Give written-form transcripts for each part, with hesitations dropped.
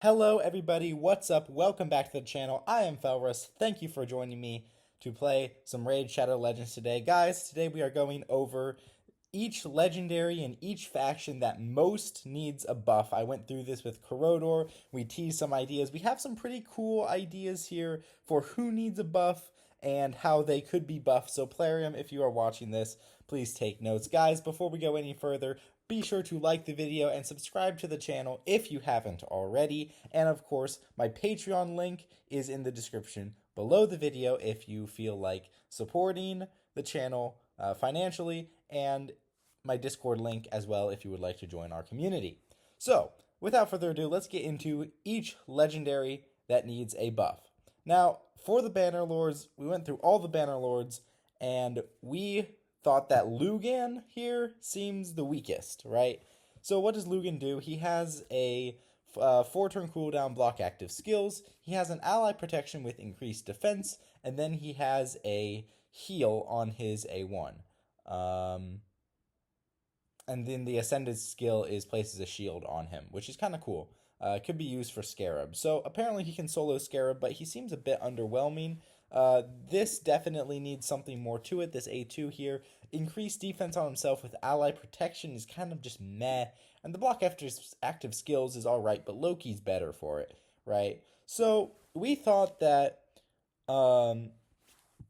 Hello, everybody. What's up? Welcome back to the channel. I am Felrus. Thank you for joining me to play some Raid Shadow Legends today. Guys, today we are going over each legendary and each faction that most needs a buff. I went through this with Corrodor. We teased some ideas. We have some pretty cool ideas here for who needs a buff and how they could be buffed. So, Plarium, if you are watching this, please take notes. Guys, before we go any further, be sure to like the video and subscribe to the channel if you haven't already. And of course, my Patreon link is in the description below the video if you feel like supporting the channel financially, and my Discord link as well if you would like to join our community. So, without further ado, let's get into each legendary that needs a buff. Now, for the Banner Lords, we went through all the Banner Lords, and we thought that Lugan here seems the weakest, right? So what does Lugan do? He has a 4-turn cooldown block active skills. He has an ally protection with increased defense, and then he has a heal on his A1. And then the ascended skill is places a shield on him, which is kind of cool. It could be used for Scarab. So apparently he can solo Scarab, but he seems a bit underwhelming. This definitely needs something more to it. This A2 here, increased defense on himself with ally protection is kind of just meh. And the block after active skills is alright, but Loki's better for it, right? So we thought that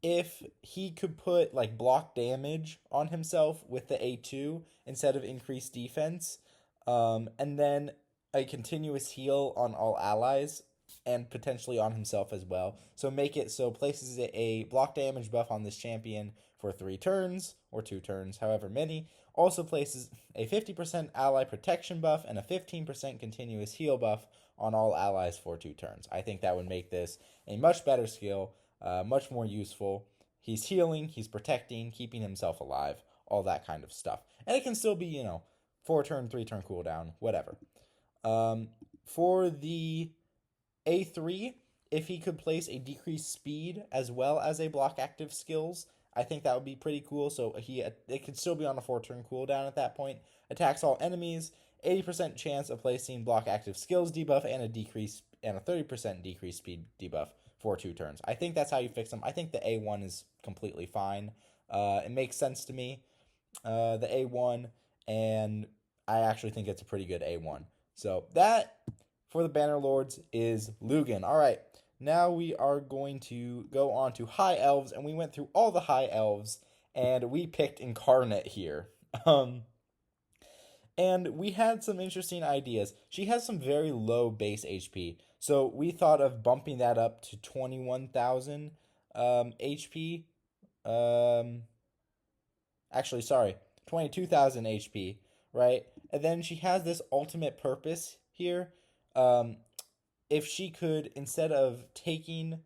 if he could put like block damage on himself with the A2 instead of increased defense, and then a continuous heal on all allies and potentially on himself as well. So make it so places a block damage buff on this champion for 3 turns or 2 turns, however many. Also places a 50% ally protection buff and a 15% continuous heal buff on all allies for 2 turns. I think that would make this a much better skill, much more useful. He's healing, he's protecting, keeping himself alive, all that kind of stuff. And it can still be, 4-turn, 3-turn cooldown, whatever. For the A3, if he could place a decreased speed as well as a block active skills, I think that would be pretty cool. So it could still be on a 4-turn cooldown at that point. Attacks all enemies, 80% chance of placing block active skills debuff and a 30% decreased speed debuff for 2 turns. I think that's how you fix them. I think the A1 is completely fine. It makes sense to me, the A1, and I actually think it's a pretty good A1. So that, for the Banner Lords, is Lugan. All right, now we are going to go on to High Elves, and we went through all the High Elves, and we picked Incarnate here. And we had some interesting ideas. She has some very low base HP, so we thought of bumping that up to 21,000 HP. Actually, sorry, 22,000 HP, right? And then she has this ultimate purpose here. Um, if she could, instead of taking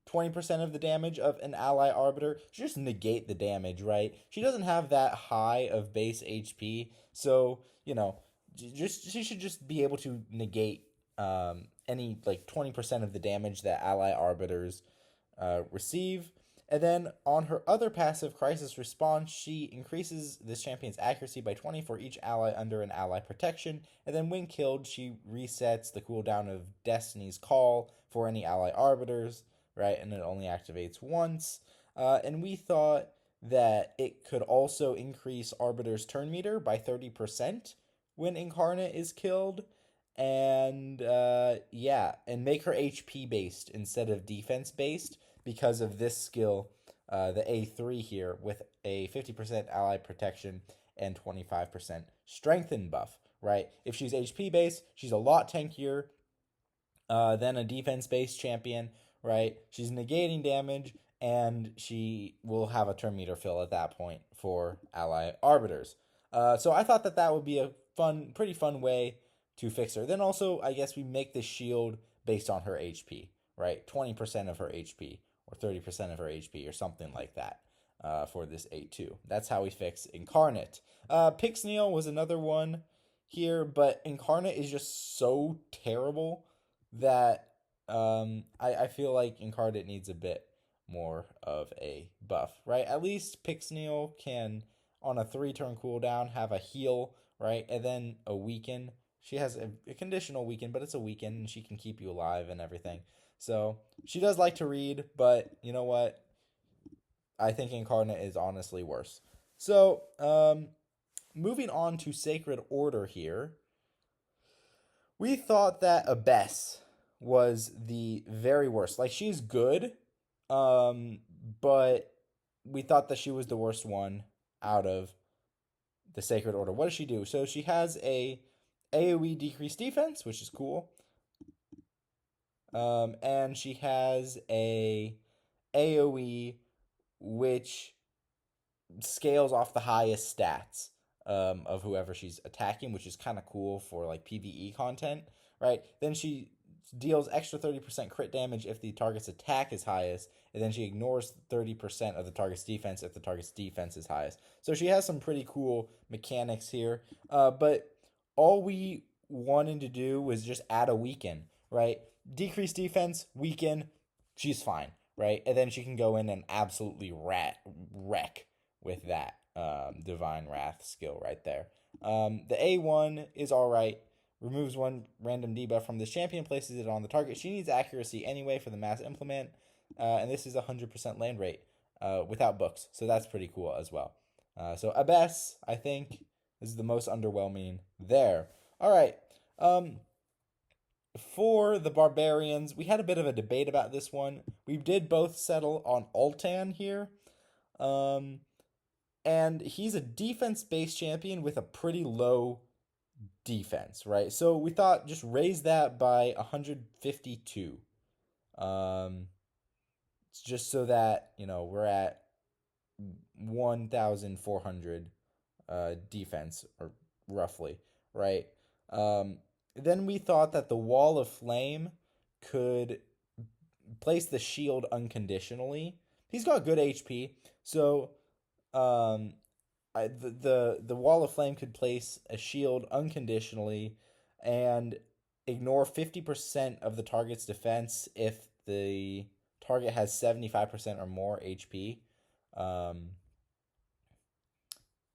20% of the damage of an ally arbiter, just negate the damage, right? She doesn't have that high of base HP, so, she should just be able to negate any, 20% of the damage that ally arbiters receive. And then on her other passive, Crisis Response, she increases this champion's accuracy by 20 for each ally under an ally protection. And then when killed, she resets the cooldown of Destiny's Call for any ally arbiters, right? And it only activates once. And we thought that it could also increase Arbiter's turn meter by 30% when Incarnate is killed. And and make her HP based instead of defense based because of this skill, the A3 here, with a 50% ally protection and 25% strengthen buff, right? If she's HP based, she's a lot tankier than a defense based champion, right? She's negating damage, and she will have a turn meter fill at that point for ally arbiters. So I thought that would be a pretty fun way to fix her. Then also, I guess we make the shield based on her HP, right? 20% of her HP or 30% of her HP or something like that for this A2. That's how we fix Incarnate. Pixneal was another one here, but Incarnate is just so terrible that I feel like Incarnate needs a bit more of a buff, right? At least Pixneal can, on a 3-turn cooldown, have a heal, right? And then a weaken. she has a conditional weaken, but it's a weaken, and she can keep you alive and everything. So she does like to read, but you know what? I think Incarnate is honestly worse. So, moving on to Sacred Order here, we thought that Abbess was the very worst. Like, she's good, um, but we thought that she was the worst one out of the Sacred Order. What does she do? So she has a AoE decreased defense, which is cool. And she has a AoE which scales off the highest stats of whoever she's attacking, which is kind of cool for like PvE content, right? Then she deals extra 30% crit damage if the target's attack is highest, and then she ignores 30% of the target's defense if the target's defense is highest. So she has some pretty cool mechanics here, but all we wanted to do was just add a weaken, right? Decrease defense, weaken, she's fine, right? And then she can go in and absolutely wreck with that Divine Wrath skill right there. The A1 is alright. Removes one random debuff from this champion, places it on the target. She needs accuracy anyway for the mass implement. And this is 100% land rate without books. So that's pretty cool as well. So Abbess, I think, is the most underwhelming there. Alright. For the Barbarians, we had a bit of a debate about this one. We did both settle on Ultan here. And he's a defense-based champion with a pretty low defense, right? So we thought just raise that by 152. Just so that, we're at 1,400 defense, or roughly, right? Then we thought that the Wall of Flame could place the shield unconditionally. He's got good HP, so the Wall of Flame could place a shield unconditionally and ignore 50% of the target's defense if the target has 75% or more HP.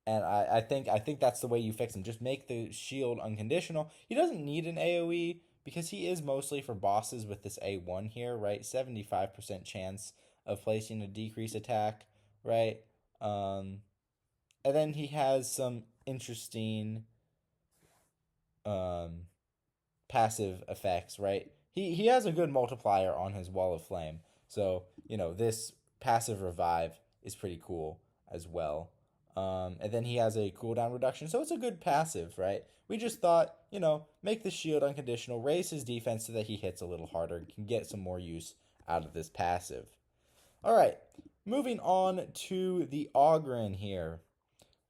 And I think that's the way you fix him. Just make the shield unconditional. He doesn't need an AoE because he is mostly for bosses with this A1 here, right? 75% chance of placing a decrease attack, right? And then he has some interesting passive effects, right? He has a good multiplier on his Wall of Flame. So, this passive revive is pretty cool as well. And then he has a cooldown reduction, so it's a good passive, right? We just thought, make the shield unconditional, raise his defense so that he hits a little harder, can get some more use out of this passive. All right, moving on to the Ogryn here.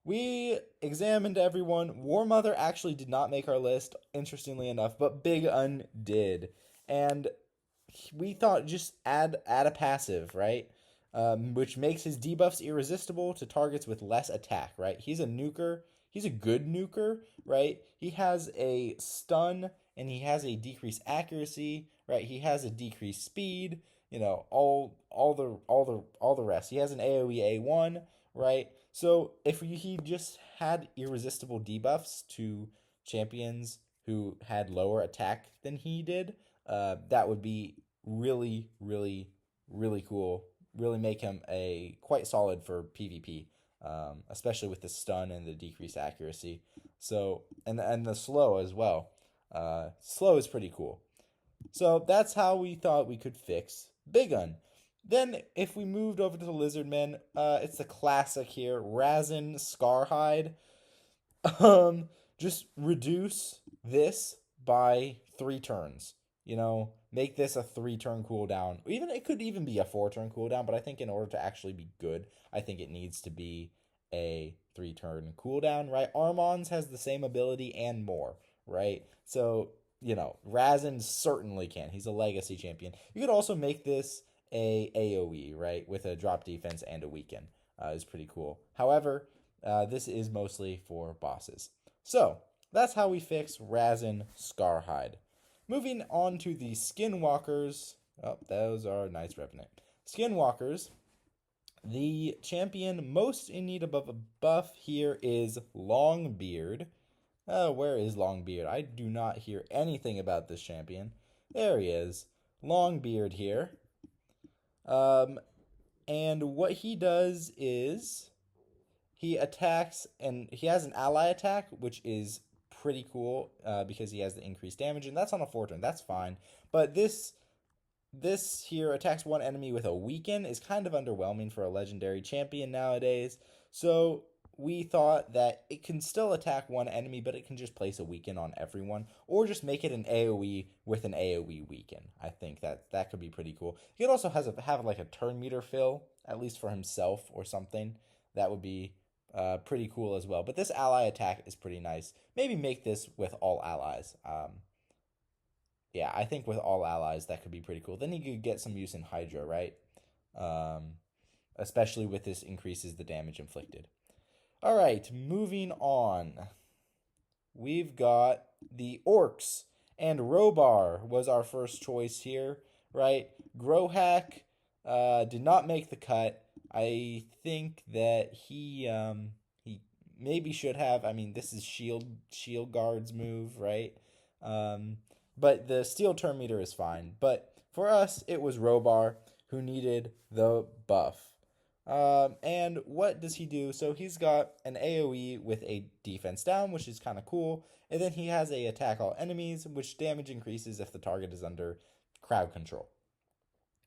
We examined everyone. War Mother actually did not make our list, interestingly enough, but Big Un did. And we thought just add a passive, right? Which makes his debuffs irresistible to targets with less attack, right? He's a nuker. He's a good nuker, right? He has a stun and he has a decreased accuracy, right? He has a decreased speed, all the rest. He has an AoE A1, right? So if he just had irresistible debuffs to champions who had lower attack than he did, that would be really, really, really cool. Really make him a quite solid for PvP, especially with the stun and the decreased accuracy. So and the slow as well. Slow is pretty cool. So that's how we thought we could fix Big Un. Then if we moved over to the Lizardmen, it's the classic here, Razin Scarhide. Just reduce this by 3 turns. Make this a 3-turn cooldown. It could even be a 4-turn cooldown, but I think in order to actually be good, I think it needs to be a 3-turn cooldown, right? Armons has the same ability and more, right? So, Razin certainly can. He's a legacy champion. You could also make this a AoE, right? With a drop defense and a weaken. Is pretty cool. However, this is mostly for bosses. So, that's how we fix Razin Scarhide. Moving on to the Skinwalkers. Oh, those are nice Revenant. Skinwalkers. The champion most in need of a buff here is Longbeard. Where is Longbeard? I do not hear anything about this champion. There he is. Longbeard here. And what he does is he attacks, and he has an ally attack, which is pretty cool because he has the increased damage, and that's on a 4-turn. That's fine. But this here attacks one enemy with a weaken is kind of underwhelming for a legendary champion nowadays. So we thought that it can still attack one enemy, but it can just place a weaken on everyone, or just make it an AoE with an AoE weaken. I think that could be pretty cool. He could also have like a turn meter fill, at least for himself or something. That would be pretty cool as well. But this ally attack is pretty nice. Maybe make this with all allies. Yeah, I think with all allies that could be pretty cool. Then he could get some use in Hydra, right? Especially with this increases the damage inflicted. All right, moving on. We've got the Orcs, and Robar was our first choice here, right? Grohack did not make the cut. I think that he maybe should have. I mean, this is shield guard's move, right? But the steel turn meter is fine. But for us, it was Robar who needed the buff. And what does he do? So he's got an AoE with a defense down, which is kind of cool. And then he has a attack all enemies, which damage increases if the target is under crowd control.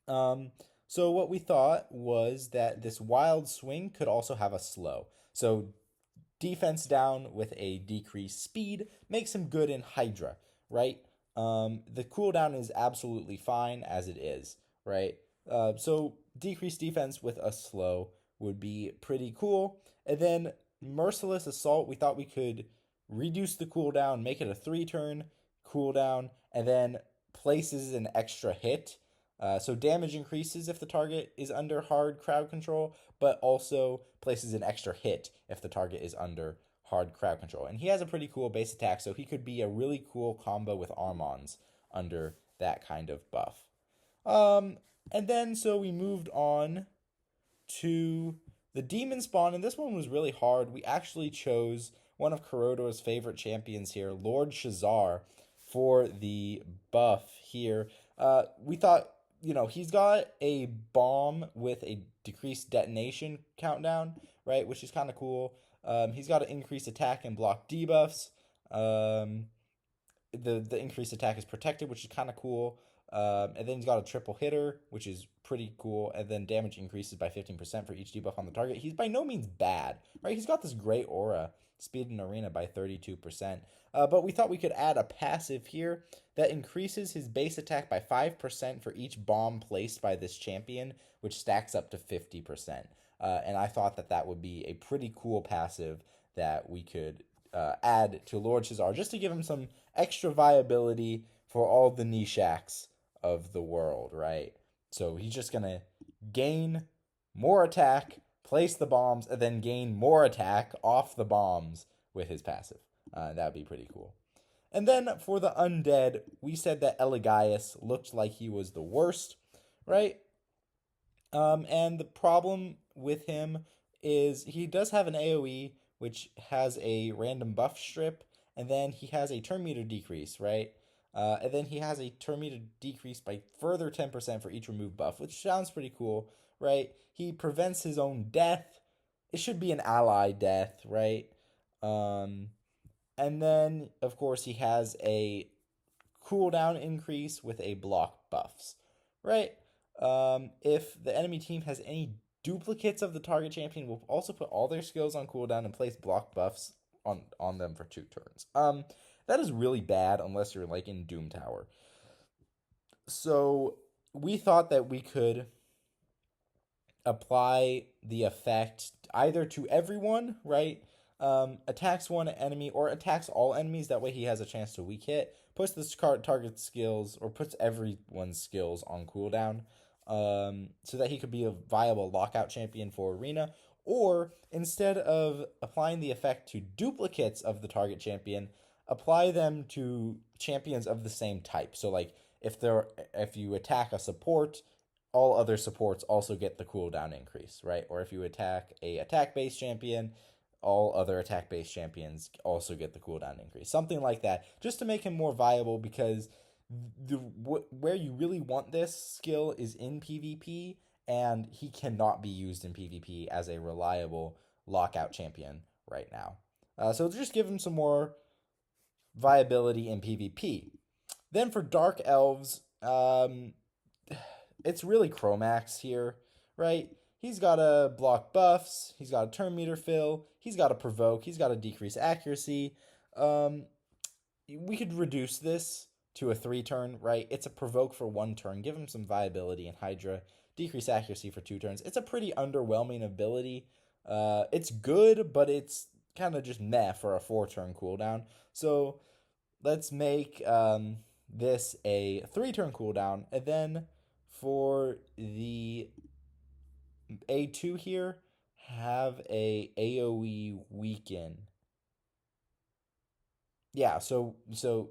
So what we thought was that this wild swing could also have a slow. So defense down with a decreased speed makes him good in Hydra, right? The cooldown is absolutely fine as it is, right? So decreased defense with a slow would be pretty cool. And then Merciless Assault, we thought we could reduce the cooldown, make it a 3-turn cooldown, and then places an extra hit. So damage increases if the target is under hard crowd control, but also places an extra hit if the target is under hard crowd control. And he has a pretty cool base attack, so he could be a really cool combo with Armons under that kind of buff. And then so we moved on to the Demon Spawn, and this one was really hard. We actually chose one of Kuroda's favorite champions here, Lord Shazar, for the buff here. We thought, he's got a bomb with a decreased detonation countdown, right, which is kind of cool. He's got an increased attack and block debuffs. The increased attack is protected, which is kind of cool. And then he's got a triple hitter, which is pretty cool. And then damage increases by 15% for each debuff on the target. He's by no means bad, right? He's got this great aura, speed in arena by 32%. But we thought we could add a passive here that increases his base attack by 5% for each bomb placed by this champion, which stacks up to 50%. And I thought that would be a pretty cool passive that we could add to Lord Shazar just to give him some extra viability for all the Nishaks of the world, right? So he's just going to gain more attack, place the bombs, and then gain more attack off the bombs with his passive. That would be pretty cool. And then for the undead, we said that Eligius looked like he was the worst, right? And the problem with him is he does have an AoE, which has a random buff strip, and then he has a turn meter decrease, right? And then he has a turn meter decrease by further 10% for each removed buff, which sounds pretty cool, right? He prevents his own death. It should be an ally death, right? And then, of course, he has a cooldown increase with a block buffs, right? If the enemy team has any duplicates of the target champion, we'll also put all their skills on cooldown and place block buffs on them for 2 turns. That is really bad unless you're like in Doom Tower. So we thought that we could apply the effect either to everyone, right? Attacks one enemy or attacks all enemies. That way he has a chance to weak hit. Puts this target skills or puts everyone's skills on cooldown. So that he could be a viable lockout champion for arena. Or instead of applying the effect to duplicates of the target champion, apply them to champions of the same type. So like if you attack a support, all other supports also get the cooldown increase, right? Or if you attack a attack-based champion, all other attack-based champions also get the cooldown increase. Something like that, just to make him more viable, because where you really want this skill is in PvP, and he cannot be used in PvP as a reliable lockout champion right now. So just give him some more viability in PvP. Then for Dark Elves, it's really Chromax here, right? He's got to block buffs, he's got a turn meter fill, he's got to provoke, he's got to decrease accuracy. We could reduce this to a 3-turn, right? It's a provoke for 1 turn. Give him some viability in Hydra. Decrease accuracy for 2 turns. It's a pretty underwhelming ability. It's good, but it's kind of just meh for a 4-turn cooldown. So let's make this a 3-turn cooldown. And then for the A2 here, have a AoE weaken. Yeah, so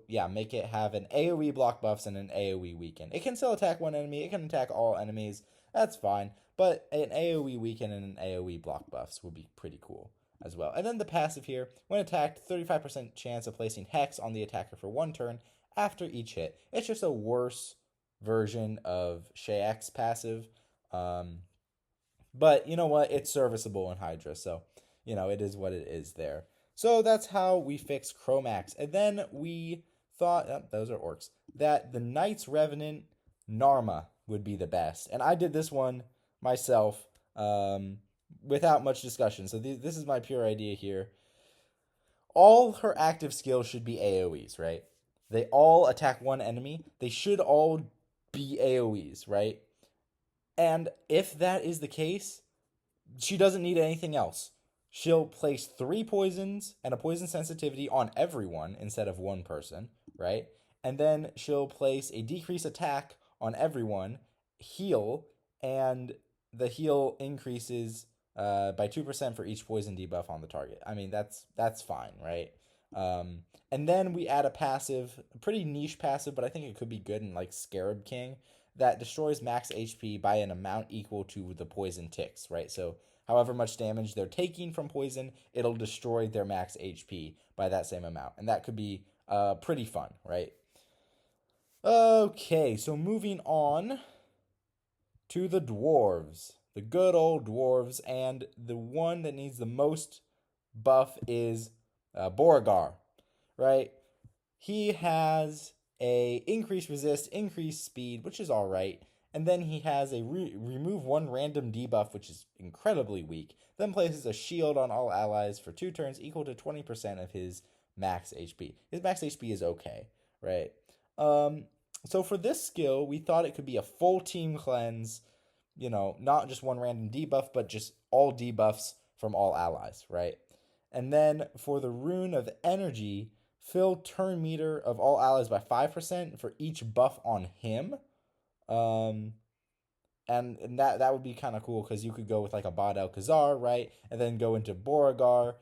yeah, make it have an AoE block buffs and an AoE weaken. It can still attack one enemy, it can attack all enemies, that's fine. But an AoE weaken and an AoE block buffs would be pretty cool as well. And then the passive here, when attacked, 35% chance of placing Hex on the attacker for 1 turn after each hit. It's just a worse version of Shayek's passive. But you know what? It's serviceable in Hydra, so it is what it is there. So that's how we fix Chromax. And then we thought, those are orcs, that the Knights Revenant Narma would be the best. And I did this one myself without much discussion. So this is my pure idea here. All her active skills should be AoEs, right? They all attack one enemy. They should all be AoEs, right? And if that is the case, she doesn't need anything else. She'll place 3 poisons and a poison sensitivity on everyone instead of 1 person, right? And then she'll place a decrease attack on everyone, heal, and the heal increases by 2% for each poison debuff on the target. I mean, that's fine, right? And then we add a passive, a pretty niche passive, but I think it could be good in like Scarab King, that destroys max HP by an amount equal to the poison ticks, right? So however much damage they're taking from poison, it'll destroy their max HP by that same amount. And that could be pretty fun, right? Okay, so moving on to the dwarves. The good old dwarves, and the one that needs the most buff is Beauregard, right? He has a increased resist, increased speed, which is all right. And then he has a remove 1 random debuff, which is incredibly weak. Then places a shield on all allies for 2 turns equal to 20% of his max HP. His max HP is okay, right? So for this skill, we thought it could be a full team cleanse, not just 1 random debuff, but just all debuffs from all allies, right? And then for the Rune of Energy, fill turn meter of all allies by 5% for each buff on him. And that would be kind of cool, because you could go with like a Bad El-Khazar, right? And then go into Beauregard,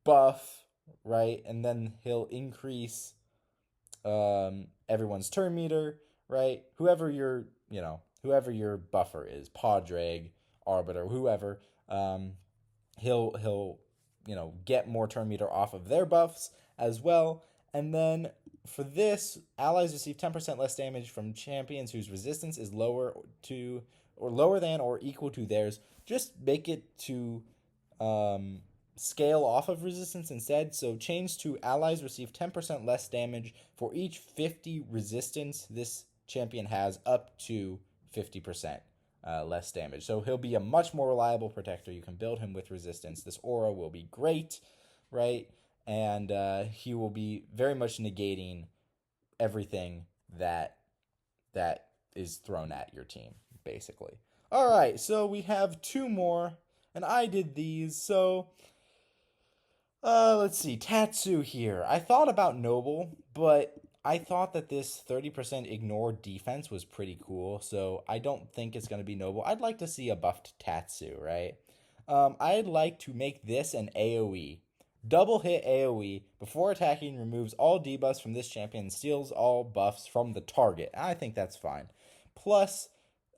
buff, right? And then he'll increase everyone's turn meter, right? Whoever your buffer is, Padraig, Arbiter, whoever, he'll get more turn meter off of their buffs as well. And then for this, allies receive 10% less damage from champions whose resistance is lower than or equal to theirs. Just make it to scale off of resistance instead. So change to allies receive 10% less damage for each 50 resistance this champion has, up to 50% less damage. So he'll be a much more reliable protector. You can build him with resistance. This aura will be great, right? And he will be very much negating everything that is thrown at your team, basically. All right, so we have 2 more, and I did these. So let's see, Tatsu here. I thought about Noble, but I thought that this 30% ignore defense was pretty cool, so I don't think it's going to be Noble. I'd like to see a buffed Tatsu, right? I'd like to make this an AoE. Double hit AoE, before attacking, removes all debuffs from this champion and steals all buffs from the target. I think that's fine. Plus,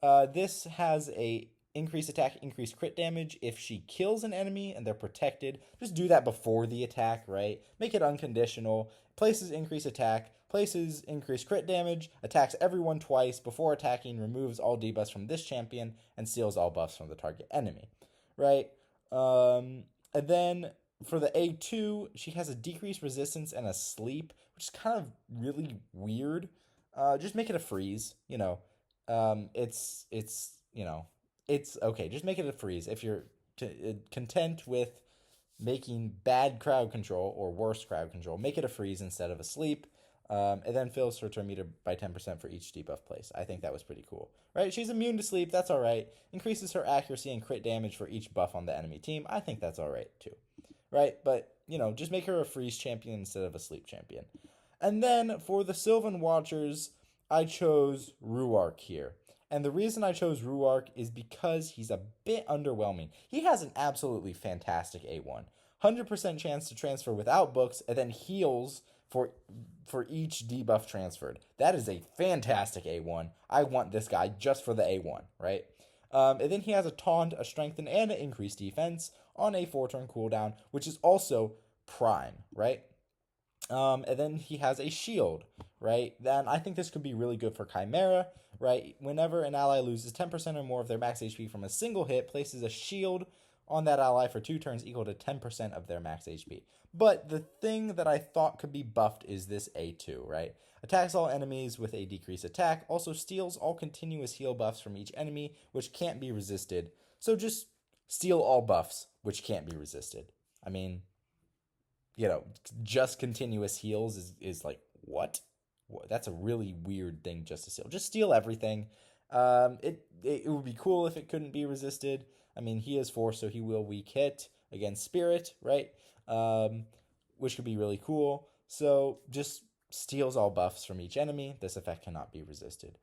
this has a increase attack, increase crit damage if she kills an enemy and they're protected. Just do that before the attack, right? Make it unconditional. Places increase attack, places increase crit damage, attacks everyone twice before attacking, removes all debuffs from this champion, and steals all buffs from the target enemy, right? And then for the A2, she has a decreased resistance and a sleep, which is kind of really weird. Just make it a freeze, it's okay. Just make it a freeze if you're content with making bad crowd control or worse crowd control. Make it a freeze instead of a sleep. And then fills her turn meter by 10% for each debuff place. I think that was pretty cool. Right? She's immune to sleep. That's all right. Increases her accuracy and crit damage for each buff on the enemy team. I think that's all right too. Right? But, just make her a freeze champion instead of a sleep champion. And then for the Sylvan Watchers, I chose Ruark here. And the reason I chose Ruark is because he's a bit underwhelming. He has an absolutely fantastic A1. 100% chance to transfer without books, and then heals for each debuff transferred. That is a fantastic A1. I want this guy just for the A1, right? And then he has a taunt, a strengthen, and an increased defense on a 4-turn cooldown, which is also prime, right? And then he has a shield, right? Then I think this could be really good for Chimera, right? Whenever an ally loses 10% or more of their max HP from a single hit, places a shield on that ally for 2 turns equal to 10% of their max HP. But the thing that I thought could be buffed is this A2, right? Attacks all enemies with a decreased attack, also steals all continuous heal buffs from each enemy, which can't be resisted. So just steal all buffs, which can't be resisted. I mean, just continuous heals is like, what? That's a really weird thing just to steal. Just steal everything. It would be cool if it couldn't be resisted. I mean, he is force, so he will weak hit against Spirit, right? Which could be really cool. So just steals all buffs from each enemy. This effect cannot be resisted.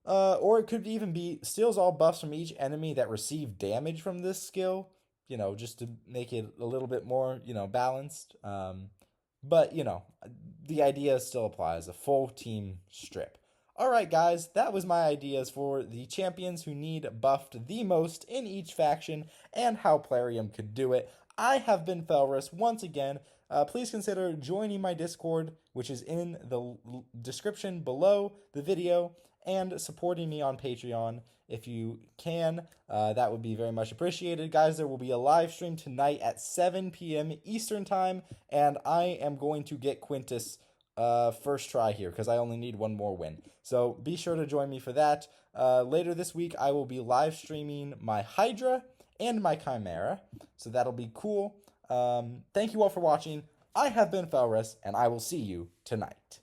Or it could even be steals all buffs from each enemy that receive damage from this skill, just to make it a little bit more, balanced. But, the idea still applies, a full team strip. Alright guys, that was my ideas for the champions who need buffed the most in each faction and how Plarium could do it. I have been Felrus once again. Please consider joining my Discord, which is in the description below the video, and supporting me on Patreon if you can. That would be very much appreciated. Guys, there will be a live stream tonight at 7 p.m. Eastern Time, and I am going to get Quintus first try here because I only need one more win. So be sure to join me for that. Later this week, I will be live streaming my Hydra and my Chimera, so that'll be cool. Thank you all for watching. I have been Felrus, and I will see you tonight.